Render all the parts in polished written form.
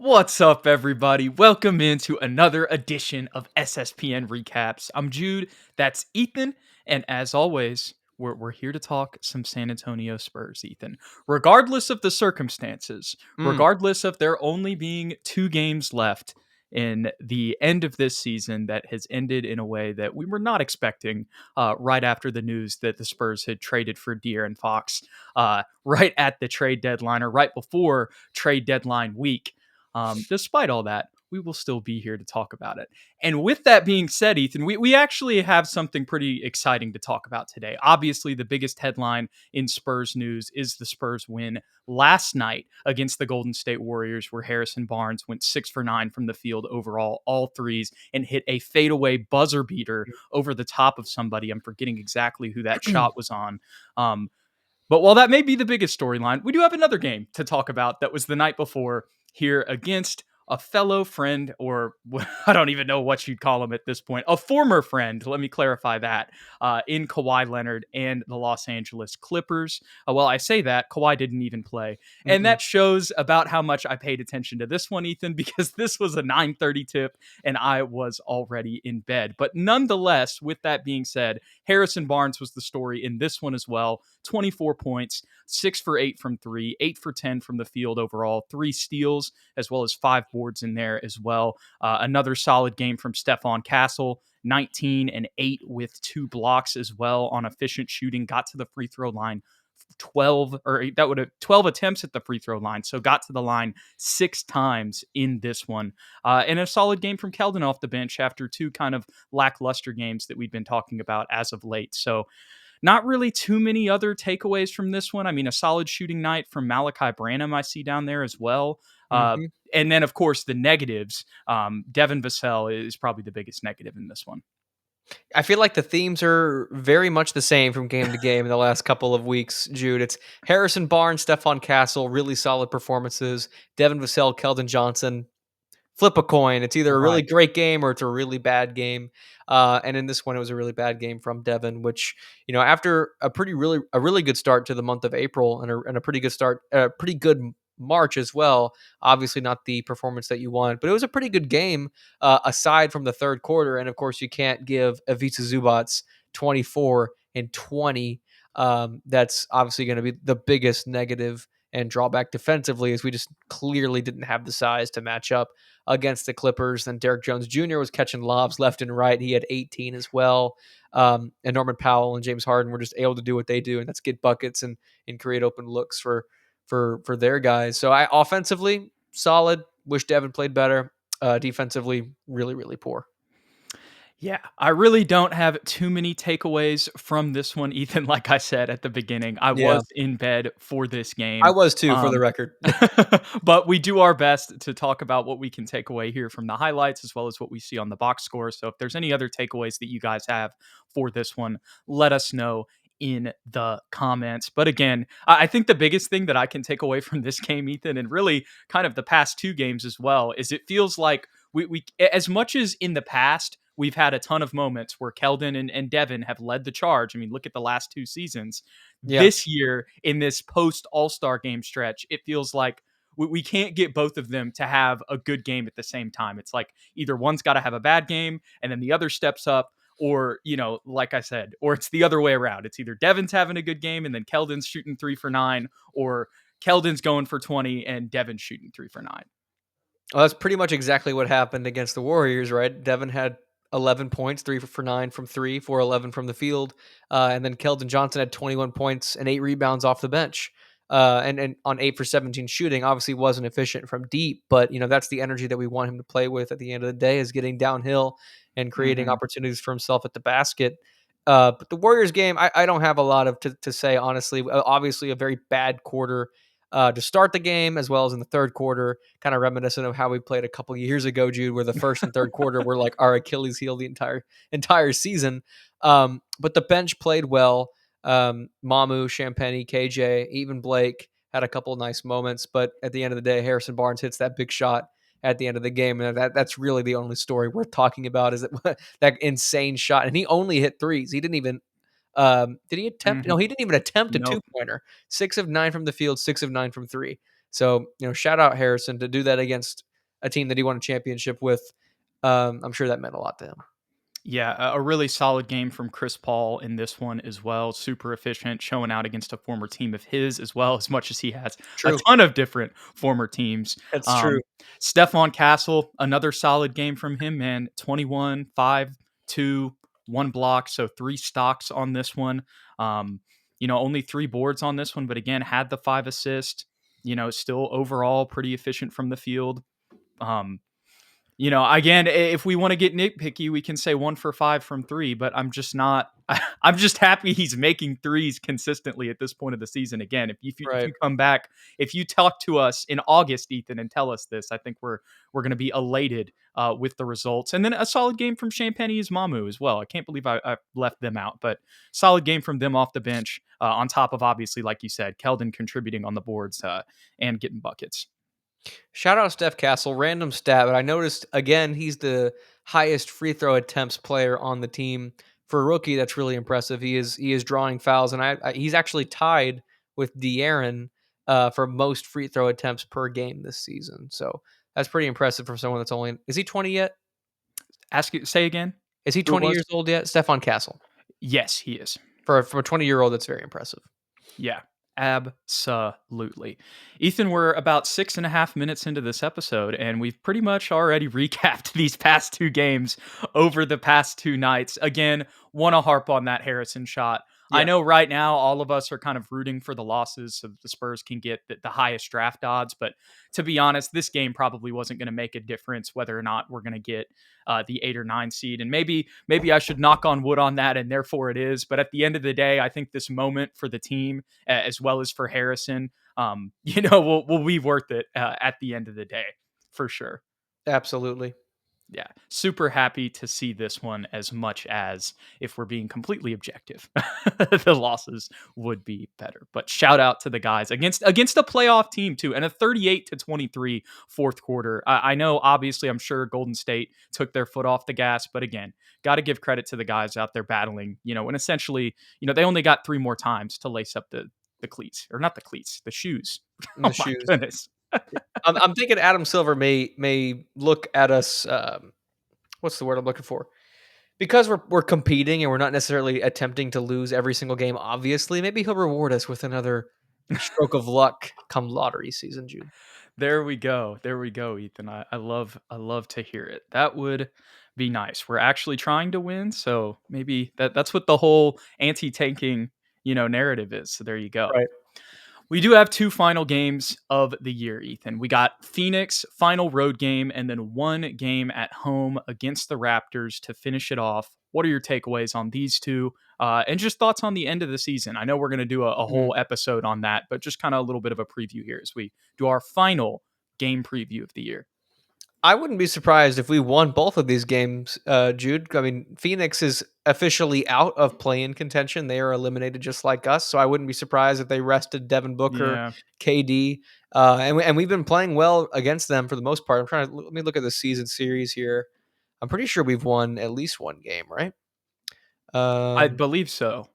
What's up, everybody? Welcome into another edition of SSPN Recaps. I'm Jude, that's Ethan, and as always, we're here to talk some San Antonio Spurs, Ethan. Regardless of the circumstances, Mm. regardless of there only being 2 games left in the end of this season that has ended in a way that we were not expecting right after the news that the Spurs had traded for De'Aaron Fox right at the trade deadline or right before trade deadline week. Despite all that, we will still be here to talk about it. And with that being said, Ethan, we actually have something pretty exciting to talk about today. Obviously, the biggest headline in Spurs news is the Spurs win last night against the Golden State Warriors, where Harrison Barnes went 6 for 9 from the field overall, all threes, and hit a fadeaway buzzer beater over the top of somebody. I'm forgetting exactly who that shot was on. Um, but while that may be the biggest storyline, we do have another game to talk about that was the night before here against a fellow friend, or I don't even know what you'd call him at this point, a former friend. Let me clarify that in Kawhi Leonard and the Los Angeles Clippers. Well, I say that Kawhi didn't even play, and Mm-mm. that shows about how much I paid attention to this one, Ethan, because this was a 9:30 tip, and I was already in bed. But nonetheless, with that being said, Harrison Barnes was the story in this one as well. 24 points, 6 for 8 from three, 8 for 10 from the field overall, 3 steals, as well as 5 boards in there as well. Another solid game from Stephon Castle, 19 and 8 with 2 blocks as well on efficient shooting. Got to the free throw line 12, or that would have 12 attempts at the free throw line. So got to the line 6 times in this one. And a solid game from Keldon off the bench after 2 kind of lackluster games that we've been talking about as of late. So not really too many other takeaways from this one. I mean, a solid shooting night from Malachi Branham I see down there as well. Mm-hmm. And then, of course, the negatives. Devin Vassell is probably the biggest negative in this one. I feel like the themes are very much the same from game to game in the last couple of weeks, Jude. It's Harrison Barnes, Stephon Castle, really solid performances. Devin Vassell, Keldon Johnson, flip a coin. It's either a really Right. great game or it's a really bad game. And in this one, it was a really bad game from Devin, which after a really good start to the month of April and a pretty good start, pretty good March as well. Obviously, not the performance that you want, but it was a pretty good game aside from the third quarter. And of course, you can't give Ivica Zubats 24 and 20. That's obviously going to be the biggest negative and drawback defensively, as we just clearly didn't have the size to match up against the Clippers. And Derek Jones Jr. was catching lobs left and right. He had 18 as well. And Norman Powell and James Harden were just able to do what they do, and that's get buckets and create open looks for their guys. So I offensively solid. Wish Devin played better. Defensively, really really poor. Yeah, I really don't have too many takeaways from this one, Ethan. Like I said at the beginning, I Yeah, was in bed for this I game. was too, for the Um, record. but we do our best to talk about what we can take away here from the highlights as well as what we see on the box score. So if there's any other takeaways that you guys have for this one, let us know in the comments. But again, I think the biggest thing that I can take away from this game, Ethan, and really kind of the past 2 games as well, is it feels like we as much as in the past we've had a ton of moments where Keldon and Devin have led the charge. I mean, look at the last 2 seasons. Yeah. This year, in this post All-Star game stretch, it feels like we can't get both of them to have a good game at the same time. It's like either one's got to have a bad game and then the other steps up, or, like I said, or it's the other way around. It's either Devin's having a good game and then Keldon's shooting 3 for 9, or Keldon's going for 20 and Devin's shooting 3 for 9. Well, that's pretty much exactly what happened against the Warriors, right? Devin had 11 points, 3 for 9 from three, 4-11 from the field. And then Keldon Johnson had 21 points and 8 rebounds off the bench. And on 8 for 17 shooting, obviously wasn't efficient from deep, but that's the energy that we want him to play with at the end of the day, is getting downhill and creating Mm-hmm. opportunities for himself at the basket. But the Warriors game, I don't have a lot of to say, honestly. Obviously, a very bad quarter to start the game, as well as in the third quarter, kind of reminiscent of how we played a couple years ago, Jude, where the first and third quarter were like our Achilles heel the entire season. But the bench played well. Mamu, Champagny, KJ, even Blake had a couple of nice moments. But at the end of the day, Harrison Barnes hits that big shot at the end of the game, and that's really the only story worth talking about, is that that insane shot. And he only hit threes. He didn't even did he attempt? Mm-hmm. No, he didn't even attempt a Nope. two-pointer. 6 of 9 from the field, 6 of 9 from three. So, shout out Harrison to do that against a team that he won a championship with. I'm sure that meant a lot to him. Yeah, a really solid game from Chris Paul in this one as well. Super efficient, showing out against a former team of his as well, as much as he has a True. ton of different former teams. That's true. Um, Stephon Castle, another solid game from him, man. 21, 5, 2, 1 block, so 3 stocks on this one. Um, only 3 boards on this one, but again, had the 5 assists. Still overall pretty efficient from the field. Um, again, if we want to get nitpicky, we can say 1 for 5 from 3, but I'm just not. I'm just happy he's making threes consistently at this point of the season. Again, if Right. you come back, if you talk to us in August, Ethan, and tell us this, I think we're going to be elated with the results. And then a solid game from Champagne Mamu as well. I can't believe I left them out, but solid game from them off the bench. On top of obviously, like you said, Keldon contributing on the boards and getting buckets. Shout out Steph Castle, random stat, but I noticed again he's the highest free throw attempts player on the team. For a rookie, that's really impressive. He is drawing fouls, and he's actually tied with De'Aaron for most free throw attempts per game this season. So that's pretty impressive for someone that's only. Is he 20 yet? Say again. Is he Who it 20 was? years old yet? Stephon Castle. Yes, he is. For a 20-year-old, that's very impressive. Yeah, absolutely. Ethan, we're about 6.5 minutes into this episode, and we've pretty much already recapped these past 2 games over the past 2 nights. Again, want to harp on that Harrison shot. I Yeah, know right now all of us are kind of rooting for the losses so the Spurs can get the highest draft odds, but to be honest, this game probably wasn't going to make a difference whether or not we're going to get the 8 or 9 seed. And maybe I should knock on wood on that, and therefore it is. But at the end of the day, I think this moment for the team, as well as for Harrison, will be worth it at the end of the day, for sure. absolutely. Yeah, super happy to see this one as much as, if we're being completely objective, the losses would be better. But shout out to the guys against a playoff team too, and a 38-23 fourth quarter. I know, obviously, I'm sure Golden State took their foot off the gas, but again, got to give credit to the guys out there battling. And essentially, they only got 3 more times to lace up the cleats, or not the cleats, the shoes. In Oh the my shoes. goodness. I'm thinking Adam Silver may look at us. What's the word I'm looking for? Because we're competing and we're not necessarily attempting to lose every single game. Obviously, maybe he'll reward us with another stroke of luck come lottery season, Jude. There we go. There we go, Ethan. I love to hear it. That would be nice. We're actually trying to win, so maybe that's what the whole anti-tanking, narrative is. So there you go. Right. We do have 2 final games of the year, Ethan. We got Phoenix, final road game, and then 1 game at home against the Raptors to finish it off. What are your takeaways on these 2? And just thoughts on the end of the season? I know we're going to do a Mhm. whole episode on that, but just kind of a little bit of a preview here as we do our final game preview of the year. I wouldn't be surprised if we won both of these games, Jude. I mean, Phoenix is officially out of play-in contention. They are eliminated just like us, so I wouldn't be surprised if they rested Devin Booker, Yeah. KD, and we've been playing well against them for the most part. Let me look at the season series here. I'm pretty sure we've won at least 1 game, right? I Um, believe so.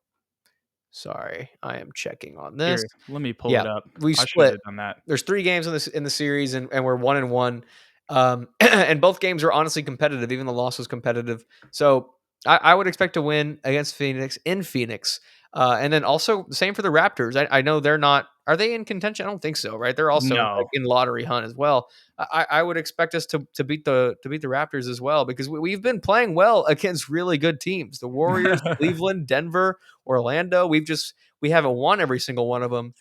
Sorry, I am checking on this. Here, let me pull Yeah, it up. we I should split. have done that. There's 3 games in the series, and we're 1-1. And both games were honestly competitive. Even the loss was competitive. So I would expect to win against Phoenix in Phoenix. And then also the same for the Raptors. I know they're not. Are they in contention? I don't think so. Right? They're also like No. in lottery hunt as well. I would expect us to beat the Raptors as well because we've been playing well against really good teams. The Warriors, Cleveland, Denver, Orlando. We haven't won every single one of them.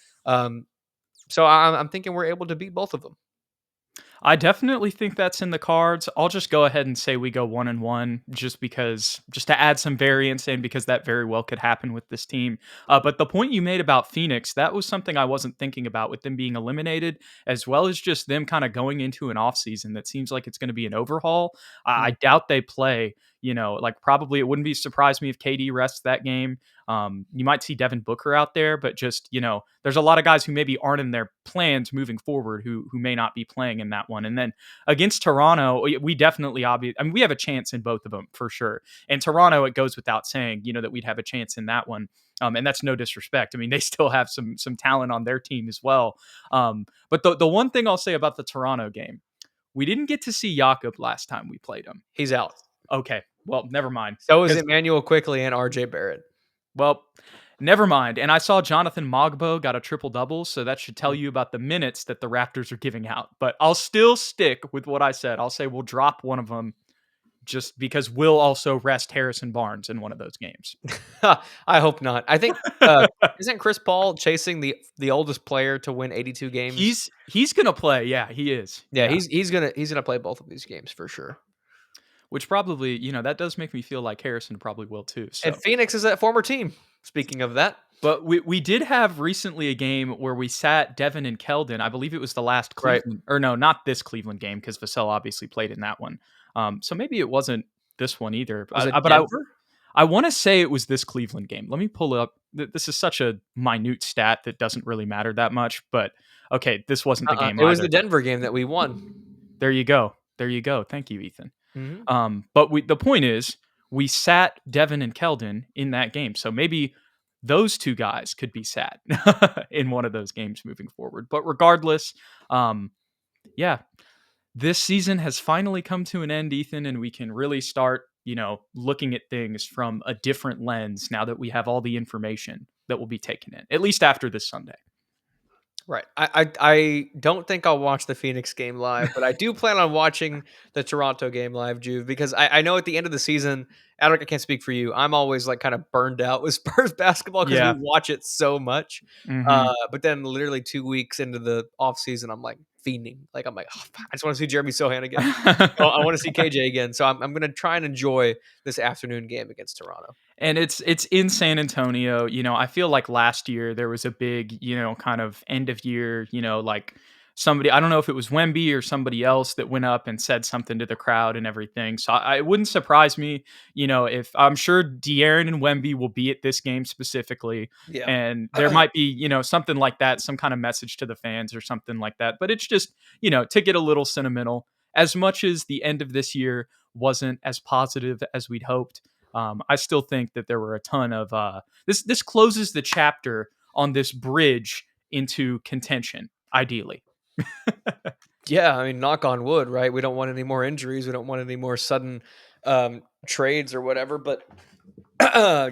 So I'm thinking we're able to beat both of them. I definitely think that's in the cards. I'll just go ahead and say we go 1-1 just to add some variance in, because that very well could happen with this team. But the point you made about Phoenix, that was something I wasn't thinking about with them being eliminated, as well as just them kind of going into an offseason that seems like it's going to be an overhaul. I Mm. doubt they play, like probably it wouldn't be surprised me if KD rests that game. You might see Devin Booker out there, but just, there's a lot of guys who maybe aren't in their plans moving forward who may not be playing in that one. And then against Toronto, we definitely we have a chance in both of them for sure. And Toronto, it goes without saying, that we'd have a chance in that one. And that's no disrespect. I mean, they still have some talent on their team as well. But the one thing I'll say about the Toronto game, We didn't get to see Jakob last time we played him. He's out. Okay, well, never mind. So is 'Cause Emmanuel Quickly and RJ Barrett. well, never mind. And I saw Jonathan Mogbo got a triple double, so that should tell Mm. you about the minutes that the Raptors are giving out. But I'll still stick with what I said. I'll say we'll drop one of them just because we'll also rest Harrison Barnes in one of those games. I hope not. I think isn't Chris Paul chasing the oldest player to win 82 games? He's gonna play. Yeah, he is. Yeah, Yeah. he's gonna play both of these games for sure. Which probably, that does make me feel like Harrison probably will too. And So Phoenix is that former team. Speaking of that, but we did have recently a game where we sat Devin and Keldon. I believe it was the last right? Cleveland, or no, not this Cleveland game because Vassell obviously played in that one. So maybe it wasn't this one either. Was it But Denver? I want to say it was this Cleveland game. Let me pull up. This is such a minute stat that doesn't really matter that much. But okay, this wasn't the game It was the either. Denver game that we won. There you go. There you go. Thank you, Ethan. Mhm. But the point is, we sat Devin and Keldon in that game. So maybe those two guys could be sat in one of those games moving forward. But regardless, yeah, this season has finally come to an end, Ethan, and we can really start, looking at things from a different lens now that we have all the information that will be taken in, at least after this Sunday. Right. I don't think I'll watch the Phoenix game live, but I do plan on watching the Toronto game live, Jude, because I know at the end of the season, Alec, I can't speak for you. I'm always like kind of burned out with Spurs basketball because we Yeah. watch it so much. Hmm. But then literally 2 weeks into the off season, I'm like fiending. Like I'm like, oh, I just want to see Jeremy Sohan again. I want to see KJ again. So I'm going to try and enjoy this afternoon game against Toronto. And it's in San Antonio. I feel like last year there was a big, kind of end of year, like somebody, I don't know if it was Wemby or somebody else that went up and said something to the crowd and everything. So it wouldn't surprise me, if I'm sure De'Aaron and Wemby will be at this game specifically. Yeah. And there might be, something like that, some kind of message to the fans or something like that. But it's just, to get a little sentimental, as much as the end of this year wasn't as positive as we'd hoped. I still think that there were a ton of this closes the chapter on this bridge into contention, ideally. Yeah, I mean, knock on wood, right? We don't want any more injuries. We don't want any more sudden trades or whatever. But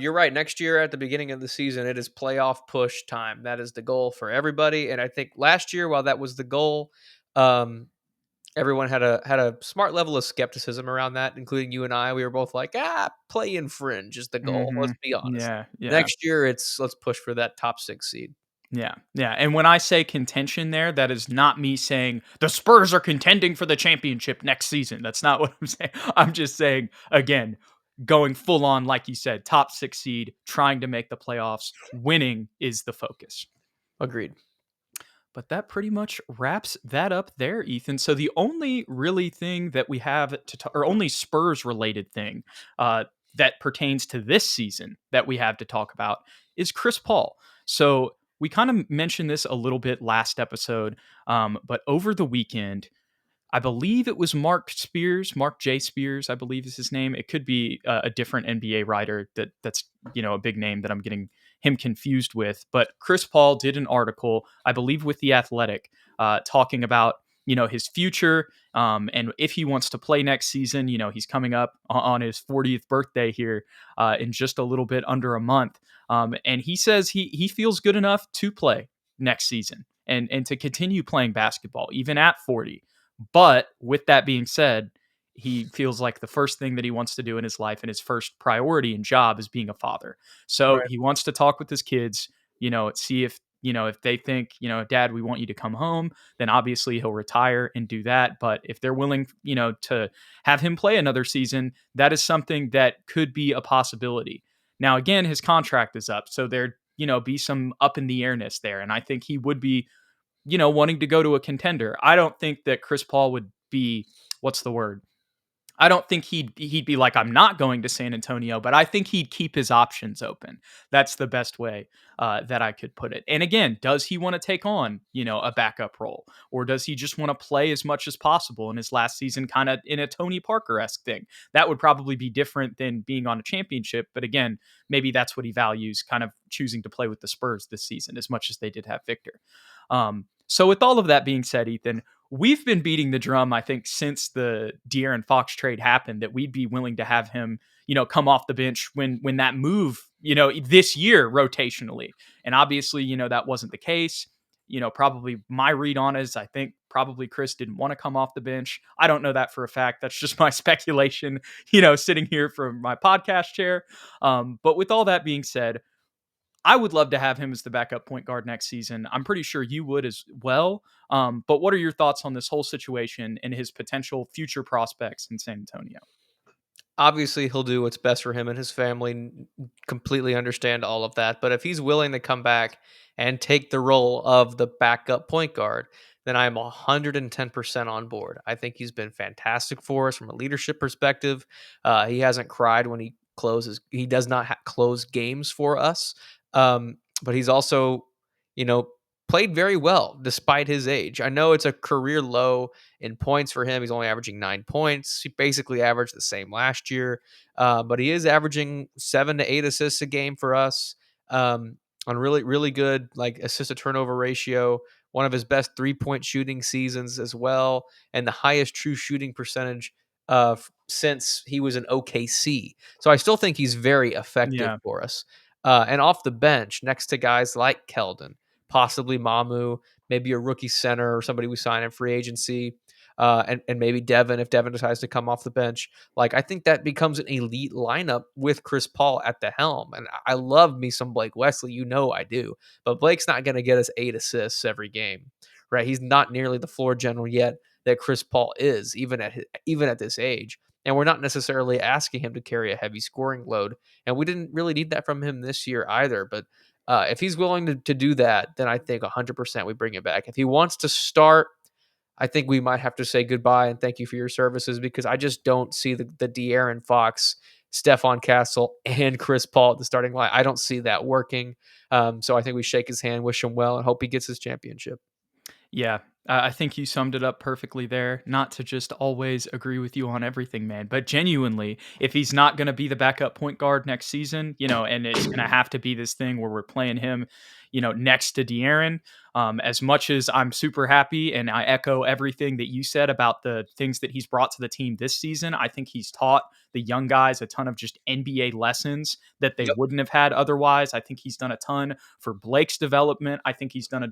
you're right. Next year, at the beginning of the season, it is playoff push time. That is the goal for everybody. And I think last year, while that was the goal, everyone had a smart level of skepticism around that, including you and I. We were both like, play in fringe is the goal. Hmm. Let's be honest. Yeah, yeah. Next year, let's push for that top 6 seed. Yeah, yeah. And when I say contention there, that is not me saying the Spurs are contending for the championship next season. That's not what I'm saying. I'm just saying, again, going full on, like you said, top 6 seed, trying to make the playoffs, winning is the focus. Agreed. But that pretty much wraps that up there, Ethan. So the only really thing that we have or only Spurs related thing that pertains to this season that we have to talk about is Chris Paul. So we kind of mentioned this a little bit last episode, but over the weekend, I believe it was Mark J. Spears, I believe is his name. It could be a different NBA writer that's a big name that I'm getting him confused with. But Chris Paul did an article, I believe, with The Athletic, talking about his future and if he wants to play next season. He's coming up on his 40th birthday here in just a little bit under a month, and he says he feels good enough to play next season and to continue playing basketball even at 40. But with that being said, he feels like the first thing that he wants to do in his life and his first priority and job is being a father. So Right. he wants to talk with his kids, see if they think, Dad, we want you to come home, then obviously he'll retire and do that. But if they're willing, to have him play another season, that is something that could be a possibility. Now, again, his contract is up. So there, be some up in the airness there. And I think he would be wanting to go to a contender. I don't think that Chris Paul would be, what's the word? I don't think he'd be like, I'm not going to San Antonio, but I think he'd keep his options open. That's the best way that I could put it. And again, does he want to take on, a backup role, or does he just want to play as much as possible in his last season, kind of in a Tony Parker-esque thing? That would probably be different than being on a championship. But again, maybe that's what he values, kind of choosing to play with the Spurs this season as much as they did have Victor. So with all of that being said, Ethan, we've been beating the drum, I think, since the De'Aaron Fox trade happened, that we'd be willing to have him, come off the bench when that move, this year rotationally. And obviously, that wasn't the case. Probably my read on it is I think probably Chris didn't want to come off the bench. I don't know that for a fact. That's just my speculation, sitting here from my podcast chair. But with all that being said, I would love to have him as the backup point guard next season. I'm pretty sure you would as well. But what are your thoughts on this whole situation and his potential future prospects in San Antonio? Obviously, he'll do what's best for him and his family. Completely understand all of that. But if he's willing to come back and take the role of the backup point guard, then I'm 110% on board. I think he's been fantastic for us from a leadership perspective. He hasn't cried when he closes. He does not close games for us. But he's also, you know, played very well despite his age. I know it's a career low in points for him. He's only averaging 9 points. He basically averaged the same last year, but he is averaging 7 to 8 assists a game for us, on really, really good like assist to turnover ratio. One of his best 3 point shooting seasons as well, and the highest true shooting percentage since he was in OKC. So I still think he's very effective Yeah. for us. And off the bench, next to guys like Keldon, possibly Mamu, maybe a rookie center or somebody we sign in free agency, and maybe Devin if Devin decides to come off the bench. Like I think that becomes an elite lineup with Chris Paul at the helm. And I love me some Blake Wesley, I do, but Blake's not going to get us 8 assists every game, right? He's not nearly the floor general yet that Chris Paul is, even at this age. And we're not necessarily asking him to carry a heavy scoring load, and we didn't really need that from him this year either. But if he's willing to do that, then I think 100% we bring it back. If he wants to start, I think we might have to say goodbye and thank you for your services, because I just don't see the De'Aaron Fox, Stephon Castle, and Chris Paul at the starting line. I don't see that working. So I think we shake his hand, wish him well, and hope he gets his championship. Yeah, I think you summed it up perfectly there. Not to just always agree with you on everything, man, but genuinely, if he's not going to be the backup point guard next season, and it's going to have to be this thing where we're playing him, next to De'Aaron. As much as I'm super happy and I echo everything that you said about the things that he's brought to the team this season, I think he's taught the young guys a ton of just NBA lessons that they Yep. wouldn't have had otherwise. I think he's done a ton for Blake's development. I think he's done a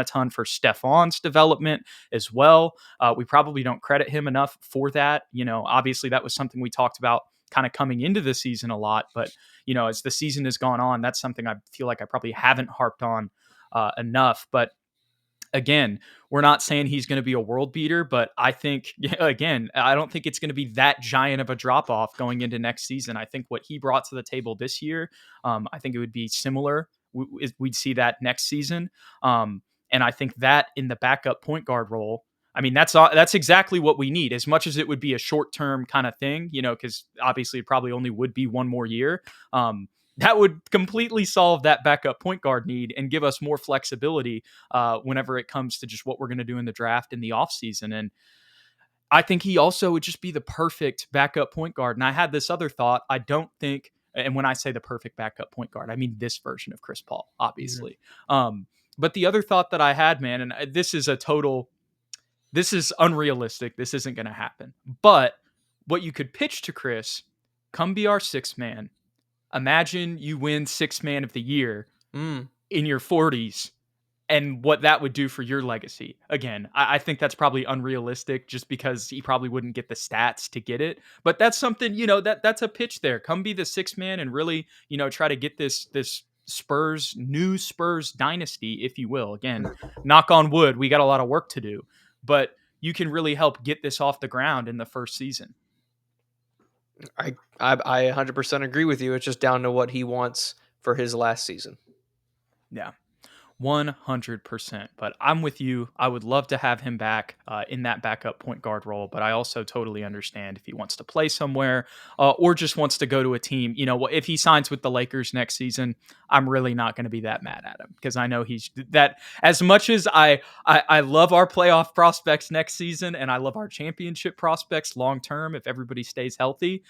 ton for Stephon's development as well. We probably don't credit him enough for that. Obviously that was something we talked about kind of coming into the season a lot, but as the season has gone on, that's something I feel like I probably haven't harped on enough. But again, we're not saying he's going to be a world beater, but I think, again, I don't think it's going to be that giant of a drop off going into next season. I think what he brought to the table this year, I think it would be similar. We'd see that next season. And I think that in the backup point guard role, I mean, that's exactly what we need. As much as it would be a short term kind of thing, because obviously it probably only would be one more year. That would completely solve that backup point guard need and give us more flexibility whenever it comes to just what we're going to do in the draft in the offseason. And I think he also would just be the perfect backup point guard. And I had this other thought. I don't think, and when I say the perfect backup point guard, I mean this version of Chris Paul, Mhm. obviously. But the other thought that I had, man, and this is unrealistic. This isn't going to happen. But what you could pitch to Chris, come be our sixth man. Imagine you win sixth man of the year Mm. in your 40s and what that would do for your legacy. Again, I think that's probably unrealistic just because he probably wouldn't get the stats to get it. But that's something, that's a pitch there. Come be the sixth man and really, try to get this new Spurs dynasty, if you will. Again, knock on wood, we got a lot of work to do, but you can really help get this off the ground in the first season. I 100% agree with you. It's just down to what he wants for his last season. Yeah. 100%. But I'm with you. I would love to have him back in that backup point guard role, but I also totally understand if he wants to play somewhere or just wants to go to a team. If he signs with the Lakers next season, I'm really not going to be that mad at him because I know he's that. As much as I love our playoff prospects next season and I love our championship prospects long term if everybody stays healthy.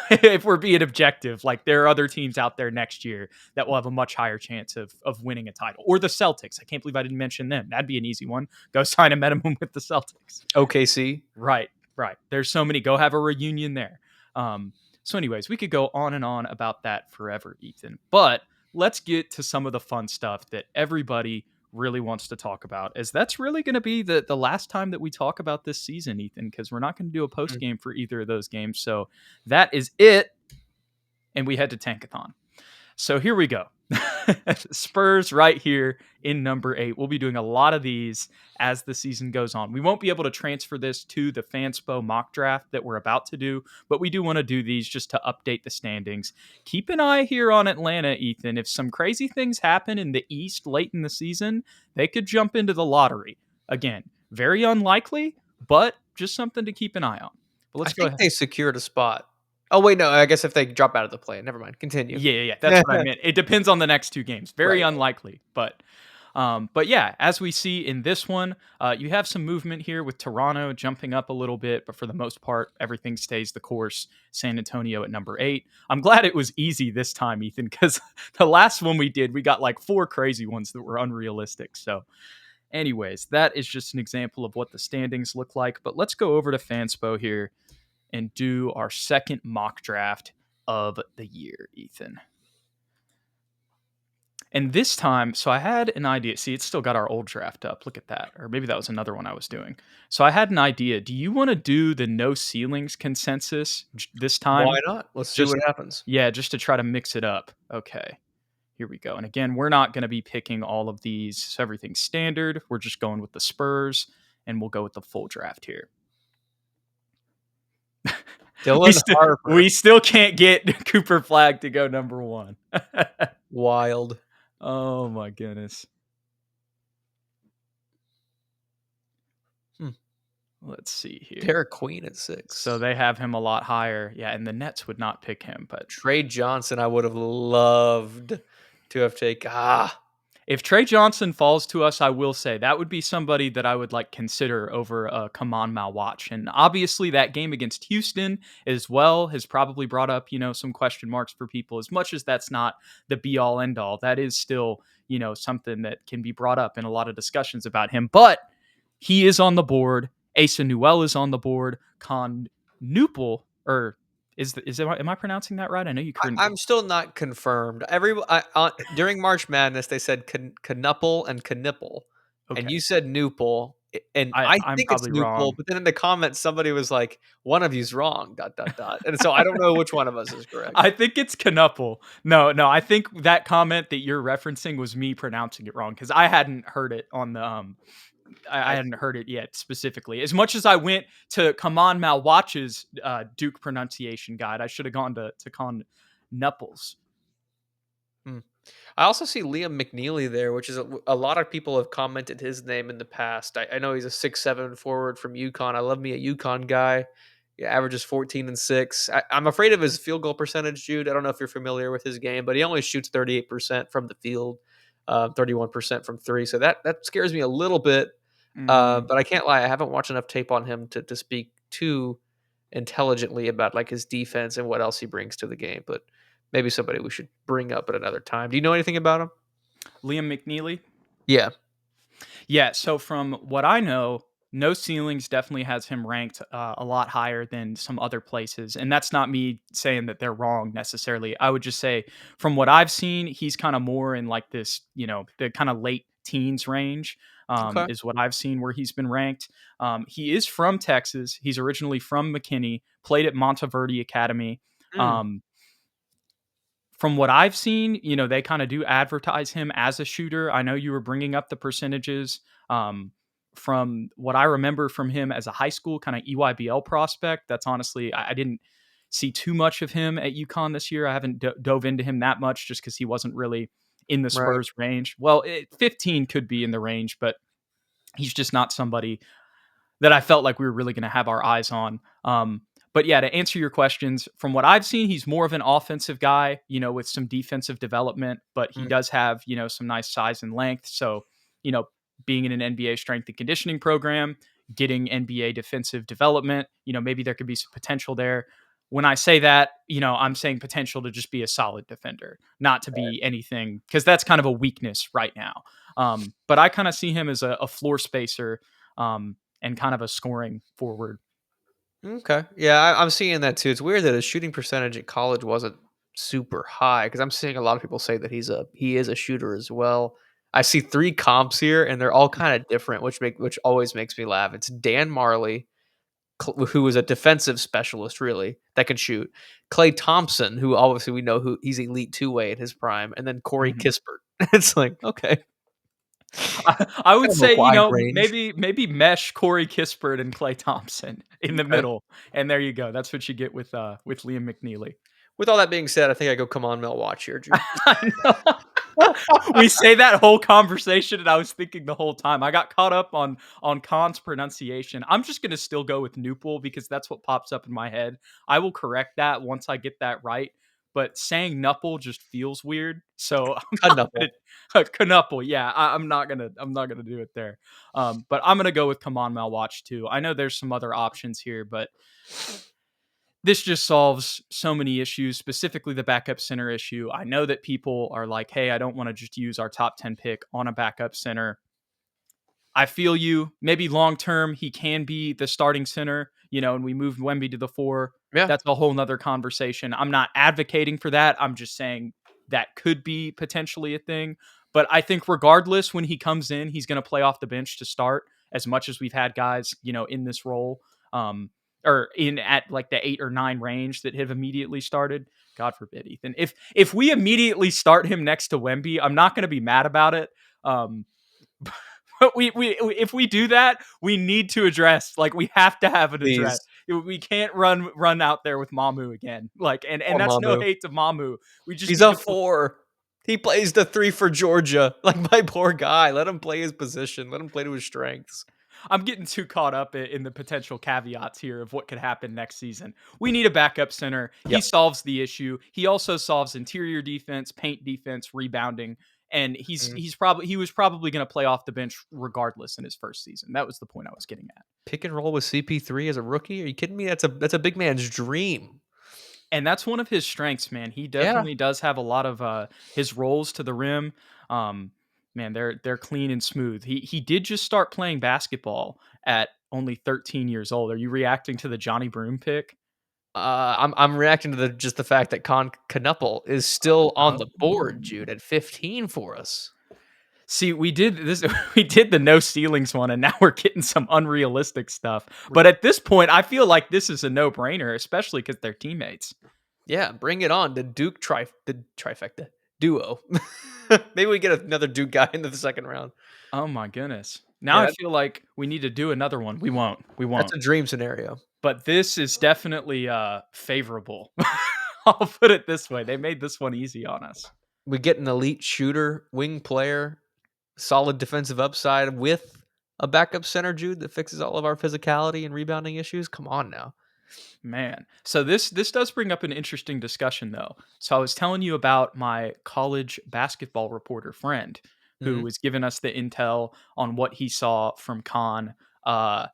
If we're being objective, like there are other teams out there next year that will have a much higher chance of winning a title. Or the Celtics. I can't believe I didn't mention them. That'd be an easy one. Go sign a minimum with the Celtics. OKC. Right, right. There's so many. Go have a reunion there. Um, so, anyways, we could go on and on about that forever, Ethan. But let's get to some of the fun stuff that everybody really wants to talk about, as that's really going to be the last time that we talk about this season, Ethan, because we're not going to do a post game for either of those games. So that is it, and we head to Tankathon. So here we go. Spurs right here in number 8. We'll be doing a lot of these as the season goes on. We won't be able to transfer this to the Fanspo mock draft that we're about to do, but we do want to do these just to update the standings. Keep an eye here on Atlanta, Ethan. If some crazy things happen in the East late in the season, they could jump into the lottery. Again, very unlikely, but just something to keep an eye on. But I let's go think ahead. they secured a spot. Oh wait, no. I guess if they drop out of the play, never mind. Continue. Yeah. That's what I meant. It depends on the next 2 games. Very Right. unlikely, but yeah, as we see in this one, you have some movement here with Toronto jumping up a little bit, but for the most part, everything stays the course. San Antonio at number 8. I'm glad it was easy this time, Ethan, because the last one we did, we got like 4 crazy ones that were unrealistic. So, anyways, that is just an example of what the standings look like. But let's go over to Fanspo here and do our second mock draft of the year, Ethan. And this time, so I had an idea. See, it's still got our old draft up. Look at that. Or maybe that was another one I was doing. So I had an idea. Do you want to do the no ceilings consensus this Why time? not? Let's see Just, what happens. yeah, just to try to mix it up. Okay, here we go. And again, we're not going to be picking all of these. So everything's standard. We're just going with the Spurs, and we'll go with the full draft here. Dylan Harper. We still can't get Cooper Flag to go number 1. Wild. Oh my goodness. Let's see here. Derek Queen at 6. So they have him a lot higher. Yeah, and the Nets would not pick him. But Trey Johnson, I would have loved to have taken. if Trey Johnson falls to us, I will say that would be somebody that I would like consider over Kaman Malwatch. And obviously that game against Houston as well has probably brought up, some question marks for people. As much as that's not the be all end all, that is still, something that can be brought up in a lot of discussions about him. But he is on the board. Asa Newell is on the board. Con Nupel, or am I pronouncing that right? I know you couldn't. I'm still not confirmed. During March Madness, they said Knuppel and Knipple, and Okay, you said Newpel, and I I'm think it's probably Newpel. wrong. But then in the comments, somebody was like, "One of you's wrong." Dot dot dot. And so I don't know which one of us is correct. I think it's Knuppel. No, I think that comment that you're referencing was me pronouncing it wrong because I hadn't heard it on the I hadn't heard it yet specifically. As much as I went to Kaman Malwatch's Duke pronunciation guide, I should have gone to Con Knupples. I also see Liam McNeely there, which is a lot of people have commented his name in the past. I know he's a 6'7" forward from UConn. I love me a UConn guy. He averages 14 and 6. I'm afraid of his field goal percentage, Jude. I don't know if you're familiar with his game, but he only shoots 38% from the field, 31% from 3. So that scares me a little bit. But I can't lie, I haven't watched enough tape on him to speak too intelligently about like his defense and what else he brings to the game. But maybe somebody we should bring up at another time. Do you know anything about him? Liam McNeely. Yeah. Yeah, so from what I know, No Ceilings definitely has him ranked a lot higher than some other places. And that's not me saying that they're wrong necessarily. I would just say, from what I've seen, he's kind of more in like this, the kind of late teens range Okay. is what I've seen where he's been ranked. He is from Texas. He's originally from McKinney, played at Monteverde Academy. Mm, From what I've seen, they kind of do advertise him as a shooter. I know you were bringing up the percentages. From what I remember from him as a high school kind of EYBL prospect, that's honestly, I didn't see too much of him at UConn this year. I haven't dove into him that much just because he wasn't really in the right. Spurs range. Well, 15 could be in the range, but he's just not somebody that I felt like we were really going to have our eyes on. But yeah, to answer your questions, from what I've seen, he's more of an offensive guy, with some defensive development, but he Mm, does have, some nice size and length. So, you know, being in an NBA strength and conditioning program, getting NBA defensive development, maybe there could be some potential there. when I say that, I'm saying potential to just be a solid defender, not to be anything, because that's kind of a weakness right now. But I kind of see him as a floor spacer, and kind of a scoring forward. Okay. Yeah, I'm seeing that too. It's weird that his shooting percentage at college wasn't super high because I'm seeing a lot of people say that he is a shooter as well. I see 3 comps here, and they're all kind of different, which always makes me laugh. It's Dan Marley, who is a defensive specialist, really that can shoot. Clay Thompson, who obviously we know who he's elite 2-way in his prime, and then Corey Mhm. Kispert. It's like okay, I would kind of a say, wide range. maybe mesh Corey Kispert and Clay Thompson in the Okay. middle, and there you go. That's what you get with Liam McNeely. With all that being said, I think I go come on Mel watch here, Jude. I know. We say that whole conversation, and I was thinking the whole time. I got caught up on Khan's pronunciation. I'm just gonna still go with Newpol because that's what pops up in my head. I will correct that once I get that right. But saying Nupple just feels weird, so I'm A not knuckle. gonna Knuple. Yeah, I'm not gonna do it there. But I'm gonna go with Come On Mal Watch too. I know there's some other options here, but this just solves so many issues, specifically the backup center issue. I know that people are like, hey, I don't want to just use our top 10 pick on a backup center. I feel you. Maybe long term, he can be the starting center, and we move Wemby to the 4. Yeah. That's a whole nother conversation. I'm not advocating for that. I'm just saying that could be potentially a thing. But I think regardless, when he comes in, he's going to play off the bench to start as much as we've had guys, in this role, um, or in at like the 8 or 9 range that have immediately started. God forbid, Ethan. If we immediately start him next to Wemby, I'm not going to be mad about it. Um, but if we do that, we need to address, like, we have to have an address. Please. We can't run out there with Mamu again. Like, and Poor that's no Mamu. hate to Mamu. We just He's need a to put 4. He plays the 3 for Georgia. Like, my poor guy. Let him play his position. Let him play to his strengths. I'm getting too caught up in the potential caveats here of what could happen next season. We need a backup center. He Yep. solves the issue. He also solves interior defense, paint defense, rebounding, and Mhm. he was probably going to play off the bench regardless in his first season. That was the point I was getting at. Pick and roll with CP3 as a rookie? Are you kidding me? That's a big man's dream. And that's one of his strengths, man. He Yeah. definitely does have a lot of his rolls to the rim. Um, Man, they're clean and smooth. He did just start playing basketball at only 13 years old. Are you reacting to the Johnny Broom pick? I'm reacting to the fact that Knuppel is still on the board, Oh. Jude, at 15 for us. See, we did this. We did the no ceilings one, and now we're getting some unrealistic stuff. But at this point, I feel like this is a no brainer, especially because they're teammates. Yeah, bring it on. The trifecta duo. Maybe we get another Duke guy into the second round. Oh my goodness! Now I Yeah, feel like we need to do another one. We won't. We that's won't. a dream scenario. But this is definitely favorable. I'll put it this way. They made this one easy on us. We get an elite shooter, wing player, solid defensive upside with a backup center, Jude, that fixes all of our physicality and rebounding issues. Come on now. Man. So this does bring up an interesting discussion though. So I was telling you about my college basketball reporter friend who Mhm. was giving us the intel on what he saw from Khan uh,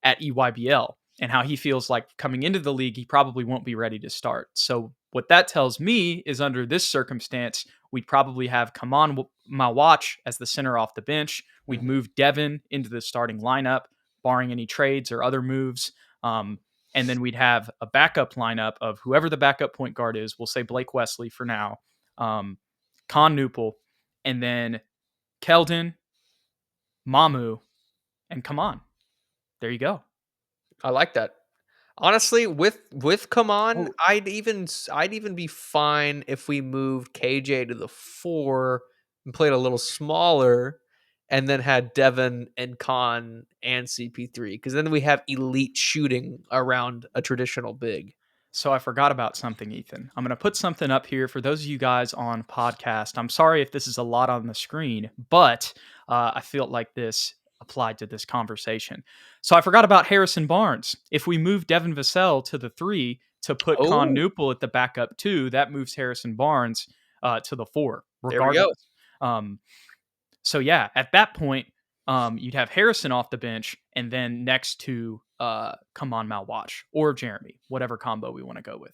at EYBL and how he feels like coming into the league, he probably won't be ready to start. So what that tells me is under this circumstance, we'd probably have come on my watch as the center off the bench. We'd Mhm. move Devin into the starting lineup, barring any trades or other moves. Um, and then we'd have a backup lineup of whoever the backup point guard is. We'll say Blake Wesley for now, um, Con Newpol, and then Keldon, Mamu, and come on. There you go. I like that. Honestly, with come on, Oh, I'd even be fine if we moved KJ to the 4 and played a little smaller and then had Devin and Khan and CP3 because then we have elite shooting around a traditional big. so I forgot about something, Ethan. I'm going to put something up here for those of you guys on podcast. I'm sorry if this is a lot on the screen, but I felt like this applied to this conversation. So I forgot about Harrison Barnes. If we move Devin Vassell to the 3 to put Con Oh, Newpol at the backup 2, that moves Harrison Barnes to the 4, there we go. regardless. Um, so yeah, at that point, you'd have Harrison off the bench, and then next to come on Mal Watch or Jeremy, whatever combo we want to go with.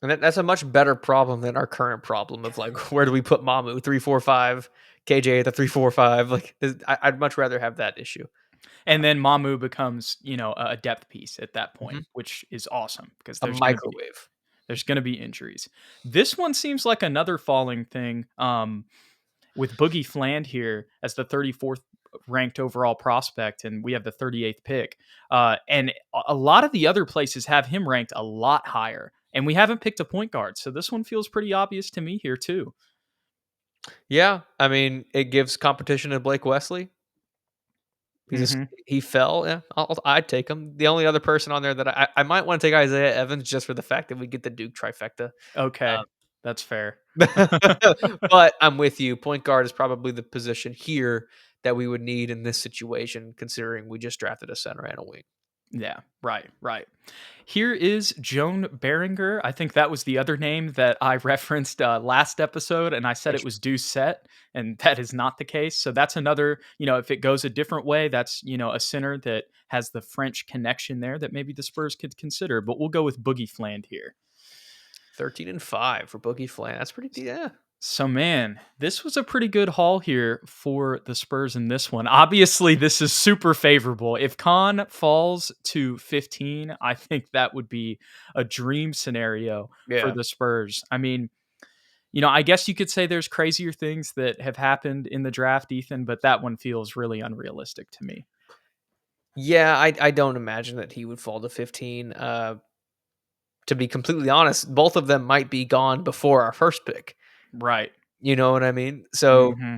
And that's a much better problem than our current problem of like, where do we put Mamu 3-4-5, KJ at the 3-4-5? Like, I'd much rather have that issue. And then Mamu becomes, a depth piece at that point, Mhm. which is awesome because A microwave. there's going to be injuries. This one seems like another falling thing. With Boogie Fland here as the 34th ranked overall prospect, and we have the 38th pick. And a lot of the other places have him ranked a lot higher, and we haven't picked a point guard. So this one feels pretty obvious to me here too. Yeah, I mean, it gives competition to Blake Wesley. Hmm. He fell. Yeah, I'd take him. The only other person on there that I might want to take Isaiah Evans just for the fact that we get the Duke trifecta. Okay, that's fair. But I'm with you. Point guard is probably the position here that we would need in this situation, considering we just drafted a center and a wing. Yeah, right, right. Here is Joan Beringer. I think that was the other name that I referenced last episode, and I said it was Deuce Set, and that is not the case. So that's another, if it goes a different way, that's, a center that has the French connection there that maybe the Spurs could consider. But we'll go with Boogie Fland here. 13-5 for Boogie Flan. That's pretty, yeah. So, man, this was a pretty good haul here for the Spurs in this one. Obviously, this is super favorable. If Khan falls to 15, I think that would be a dream scenario for Yeah. the Spurs. I mean, I guess you could say there's crazier things that have happened in the draft, Ethan, but that one feels really unrealistic to me. Yeah, I don't imagine that he would fall to 15. To be completely honest, both of them might be gone before our first pick. Right. You know what I mean? So Hmm.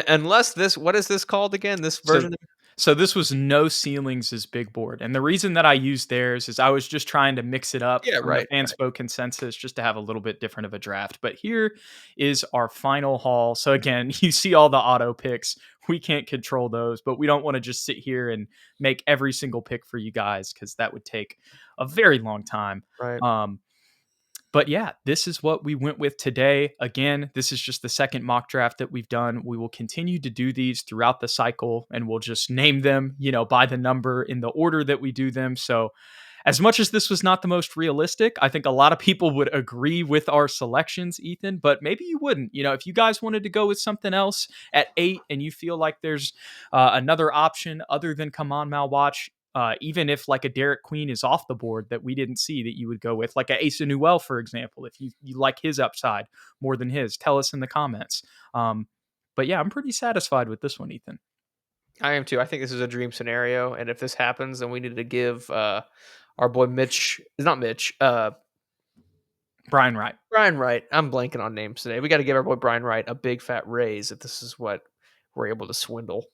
unless this, what is this called again? This So version? so this was No Ceilings' is big board. And the reason that I used theirs is I was just trying to mix it up Yeah, from the right. Fanspo consensus just to have a little bit different of a draft. But here is our final haul. So again, you see all the auto picks. We can't control those, but we don't want to just sit here and make every single pick for you guys because that would take a very long time. Right. But yeah, this is what we went with today. Again, this is just the second mock draft that we've done. We will continue to do these throughout the cycle and we'll just name them, by the number in the order that we do them. So, as much as this was not the most realistic, I think a lot of people would agree with our selections, Ethan, but maybe you wouldn't. If you guys wanted to go with something else at 8 and you feel like there's another option other than Come On Mal Watch, even if like a Derek Queen is off the board that we didn't see that you would go with, like a Asa Newell, for example, if you like his upside more than his, tell us in the comments. But yeah, I'm pretty satisfied with this one, Ethan. I am too. I think this is a dream scenario, and if this happens, then we need to give our boy Mitch. It's not Mitch. Brian Wright. Brian Wright. I'm blanking on names today. We got to give our boy Brian Wright a big fat raise if this is what we're able to swindle.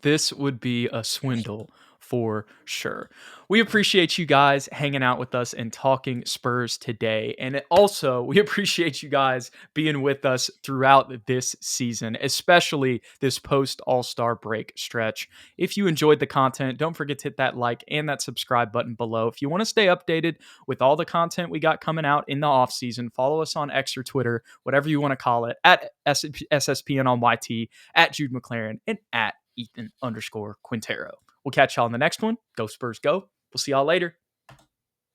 This would be a swindle for sure. We appreciate you guys hanging out with us and talking Spurs today. And also, we appreciate you guys being with us throughout this season, especially this post All-Star break stretch. If you enjoyed the content, don't forget to hit that like and that subscribe button below. If you want to stay updated with all the content we got coming out in the off season, follow us on X or Twitter, whatever you want to call it, at SSPN on YT, at Jude McLaren, and at Ethan_Quintero. We'll catch y'all in the next one. Go Spurs, go. We'll see y'all later.